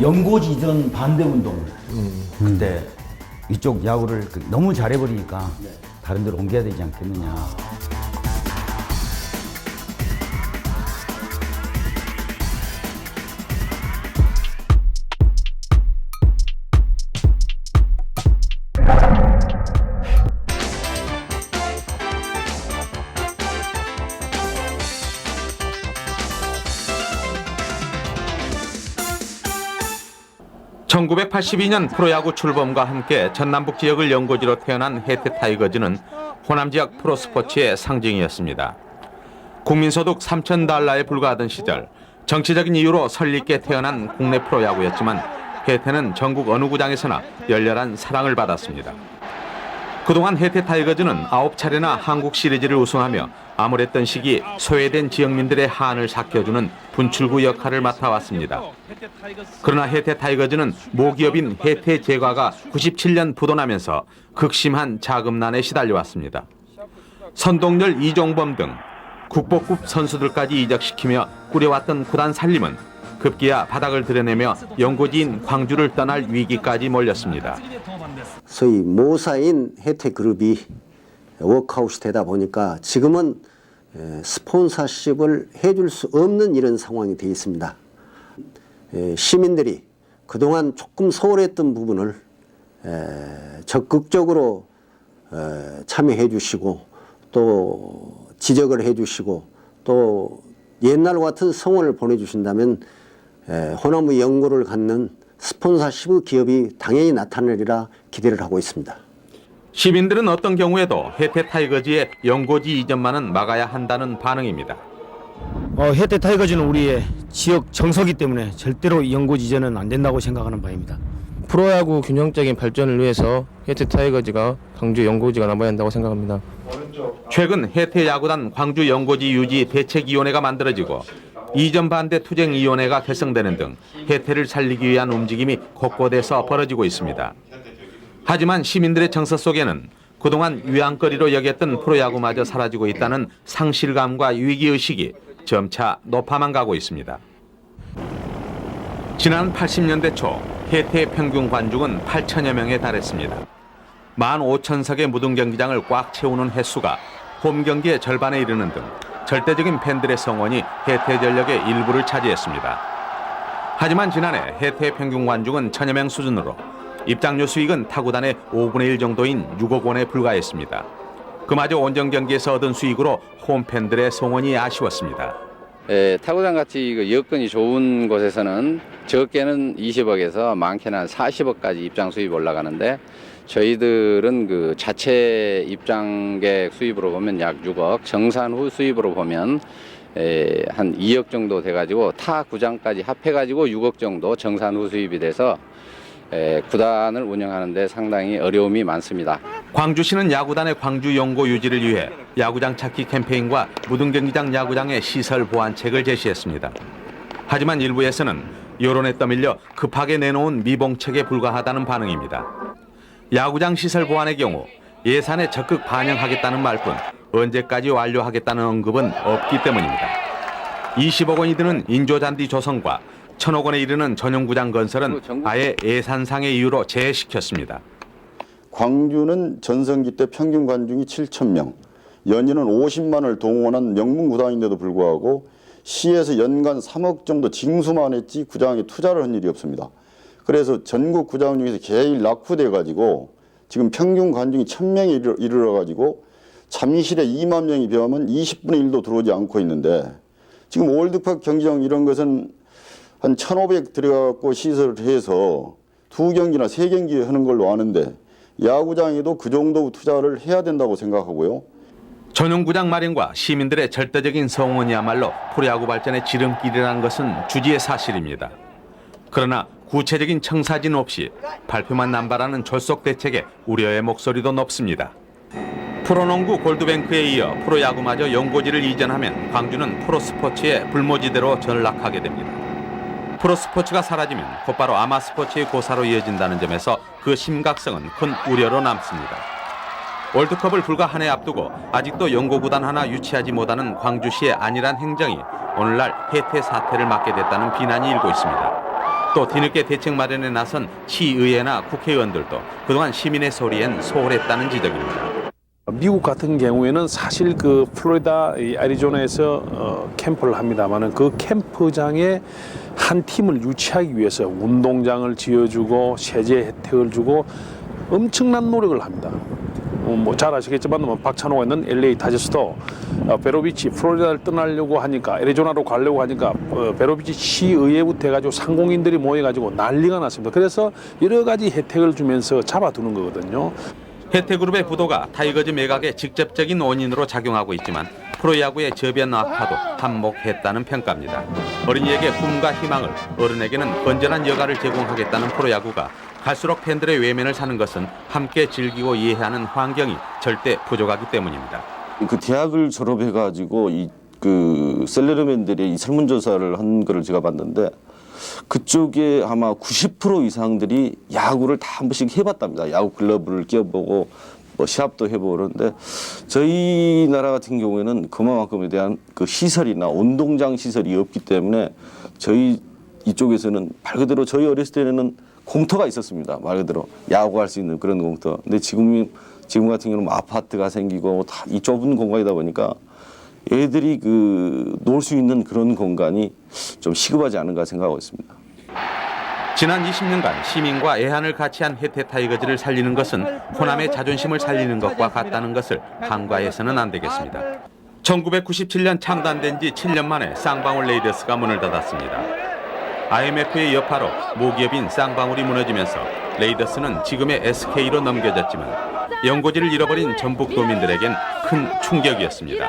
연고지 이전 반대 운동. 그때 이쪽 야구를 너무 잘해버리니까 다른 데로 옮겨야 되지 않겠느냐. (1982년) 프로야구 출범과 함께 전남북 지역을 연고지로 태어난 해태 타이거즈는 호남 지역 프로스포츠의 상징이었습니다. 국민소득 $3,000에 불과하던 시절 정치적인 이유로 설립게 태어난 국내 프로야구였지만 해태는 전국 어느 구장에서나 열렬한 사랑을 받았습니다. 그동안 해태 타이거즈는 9차례나 한국 시리즈를 우승하며 암울했던 시기 소외된 지역민들의 한을 삭혀주는 분출구 역할을 맡아왔습니다. 그러나 해태 타이거즈는 모기업인 해태제과가 97년 부도나면서 극심한 자금난에 시달려왔습니다. 선동열, 이종범 등 국보급 선수들까지 이적시키며 꾸려왔던 구단 살림은 급기야 바닥을 드러내며 연고지인 광주를 떠날 위기까지 몰렸습니다. 소위 모사인 해태그룹이 워크아웃이 되다 보니까 지금은 스폰서십을 해줄 수 없는 이런 상황이 되어 있습니다. 시민들이 그동안 조금 소홀했던 부분을 적극적으로 참여해 주시고 또 지적을 해 주시고 또 옛날과 같은 성원을 보내주신다면 호남의 연고를 갖는 스폰서십 기업이 당연히 나타나리라 기대를 하고 있습니다. 시민들은 어떤 경우에도 해태 타이거즈의 연고지 이전만은 막아야 한다는 반응입니다. 해태 타이거즈는 우리의 지역 정서기 때문에 절대로 연고지 이전은 안 된다고 생각하는 바입니다. 프로야구 균형적인 발전을 위해서 해태 타이거즈가 광주 연고지가 남아야 한다고 생각합니다. 최근 해태 야구단 광주 연고지 유지 대책위원회가 만들어지고 이전 반대 투쟁위원회가 결성되는 등 해태를 살리기 위한 움직임이 곳곳에서 벌어지고 있습니다. 하지만 시민들의 정서 속에는 그동안 유양거리로 여겼던 프로야구마저 사라지고 있다는 상실감과 위기의식이 점차 높아만 가고 있습니다. 지난 80년대 초 해태 평균 관중은 8천여 명에 달했습니다. 15,000석의 무등 경기장을 꽉 채우는 횟수가 홈 경기의 절반에 이르는 등 절대적인 팬들의 성원이 해태전력의 일부를 차지했습니다. 하지만 지난해 해태 평균 관중은 1,000여 명 수준으로 입장료 수익은 타구단의 5분의 1 정도인 6억 원에 불과했습니다. 그마저 원정 경기에서 얻은 수익으로 홈팬들의 성원이 아쉬웠습니다. 타구단 같이 여건이 좋은 곳에서는 적게는 20억에서 많게는 한 40억까지 입장 수입이 올라가는데 저희들은 그 자체 입장객 수입으로 보면 약 6억, 정산 후 수입으로 보면 한 2억 정도 돼가지고 타 구장까지 합해가지고 6억 정도 정산 후 수입이 돼서 구단을 운영하는 데 상당히 어려움이 많습니다. 광주시는 야구단의 광주 연고 유지를 위해 야구장 찾기 캠페인과 무등경기장 야구장의 시설 보완책을 제시했습니다. 하지만 일부에서는 여론에 떠밀려 급하게 내놓은 미봉책에 불과하다는 반응입니다. 야구장 시설 보완의 경우 예산에 적극 반영하겠다는 말뿐 언제까지 완료하겠다는 언급은 없기 때문입니다. 20억 원이 드는 인조잔디 조성과 1,000억 원에 이르는 전용구장 건설은 아예 예산상의 이유로 제외시켰습니다. 광주는 전성기 때 평균 관중이 7,000명, 연인은 50만을 동원한 명문구단인데도 불구하고 시에서 연간 3억 정도 징수만 했지 구장에 투자를 한 일이 없습니다. 그래서 전국 구장 중에서 제일 낙후돼가지고 지금 평균 관중이 1,000명에 이르러가지고 잠실에 2만 명이 비하면 20분의 1도 들어오지 않고 있는데 지금 월드컵 경기장 이런 것은 한 1,500 들어가고 시설을 해서 2경기나 3경기 하는 걸로 아는데 야구장에도 그 정도 투자를 해야 된다고 생각하고요. 전용구장 마련과 시민들의 절대적인 성원이야말로 프로야구 발전의 지름길이라는 것은 주지의 사실입니다. 그러나 구체적인 청사진 없이 발표만 남발하는 졸속 대책에 우려의 목소리도 높습니다. 프로농구 골드뱅크에 이어 프로야구마저 연고지를 이전하면 광주는 프로스포츠의 불모지대로 전락하게 됩니다. 프로스포츠가 사라지면 곧바로 아마스포츠의 고사로 이어진다는 점에서 그 심각성은 큰 우려로 남습니다. 월드컵을 불과 한 해 앞두고 아직도 연고구단 하나 유치하지 못하는 광주시의 안일한 행정이 오늘날 해태 사태를 맞게 됐다는 비난이 일고 있습니다. 또 뒤늦게 대책 마련에 나선 시의회나 국회의원들도 그동안 시민의 소리엔 소홀했다는 지적입니다. 미국 같은 경우에는 사실 그 플로리다 애리조나에서 캠프를 합니다만은 그 캠프장에 한 팀을 유치하기 위해서 운동장을 지어주고 세제 혜택을 주고 엄청난 노력을 합니다. 뭐 잘 아시겠지만 박찬호가 있는 LA 다저스도 베로비치 플로리다를 떠나려고 하니까 애리조나로 가려고 하니까 베로비치 시의회부터 해가지고 상공인들이 모여가지고 난리가 났습니다. 그래서 여러 가지 혜택을 주면서 잡아두는 거거든요. 해태그룹의 부도가 타이거즈 매각의 직접적인 원인으로 작용하고 있지만 프로야구의 저변 악화도 한몫했다는 평가입니다. 어린이에게 꿈과 희망을, 어른에게는 건전한 여가를 제공하겠다는 프로야구가 갈수록 팬들의 외면을 사는 것은 함께 즐기고 이해하는 환경이 절대 부족하기 때문입니다. 그 대학을 졸업해가지고 그 셀러리맨들이 이 설문조사를 한 거를 제가 봤는데 그쪽에 아마 90% 이상들이 야구를 다 한 번씩 해봤답니다. 야구 글러브를 끼워보고 뭐 시합도 해보고 그러는데 저희 나라 같은 경우에는 그만큼에 대한 그 시설이나 운동장 시설이 없기 때문에 저희 이쪽에서는 말 그대로 저희 어렸을 때는 공터가 있었습니다. 말 그대로 야구할 수 있는 그런 공터. 근데 지금 같은 경우는 아파트가 생기고 다 이 좁은 공간이다 보니까 애들이 그 놀 수 있는 그런 공간이 좀 시급하지 않은가 생각하고 있습니다. 지난 20년간 시민과 애한을 같이 한 해태 타이거즈를 살리는 것은 호남의 자존심을 살리는 것과 같다는 것을 간과해서는 안 되겠습니다. 1997년 창단된 지 7년 만에 쌍방울 레이더스가 문을 닫았습니다. IMF의 여파로 모기업인 쌍방울이 무너지면서 레이더스는 지금의 SK로 넘겨졌지만 연고지를 잃어버린 전북도민들에겐 큰 충격이었습니다.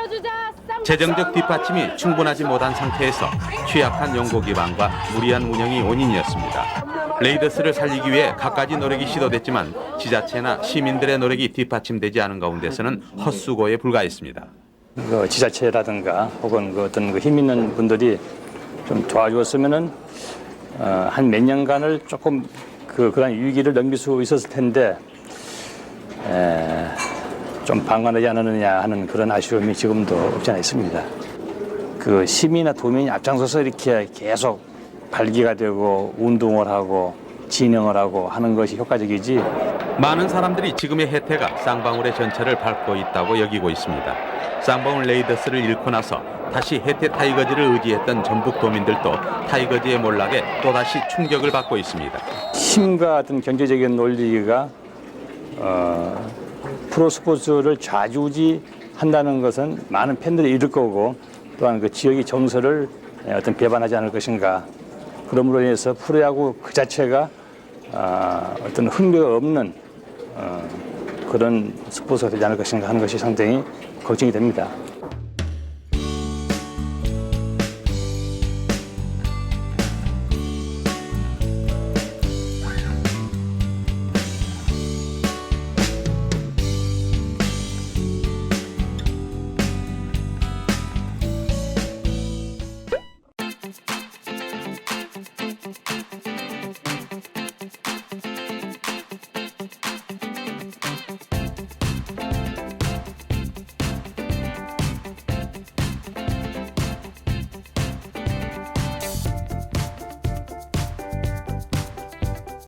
재정적 뒷받침이 충분하지 못한 상태에서 취약한 연고 기반과 무리한 운영이 원인이었습니다. 레이더스를 살리기 위해 갖가지 노력이 시도됐지만 지자체나 시민들의 노력이 뒷받침되지 않은 가운데서는 헛수고에 불과했습니다. 그 지자체라든가 혹은 그 어떤 그 힘 있는 분들이 좀 도와주었으면은 한 몇 년간을 조금 그런 위기를 넘길 수 있었을 텐데 좀 방관하지 않았느냐 하는 그런 아쉬움이 지금도 없지 않아 있습니다. 그 시민이나 도민이 앞장서서 이렇게 계속 발기가 되고 운동을 하고 진행을 하고 하는 것이 효과적이지. 많은 사람들이 지금의 혜태가 쌍방울의 전철을 밟고 있다고 여기고 있습니다. 쌍방울 레이더스를 잃고 나서 다시 혜태 타이거즈를 의지했던 전북도민들도 타이거즈의 몰락에 또다시 충격을 받고 있습니다. 힘과 어떤 경제적인 논리가 프로스포츠를 좌지우지한다는 것은 많은 팬들이 잃을 거고 또한 그 지역의 정서를 어떤 배반하지 않을 것인가. 그러므로 인해서 프로야구 그 자체가 어떤 흥미가 없는 그런 스포츠가 되지 않을 것인가 하는 것이 상당히 걱정이 됩니다.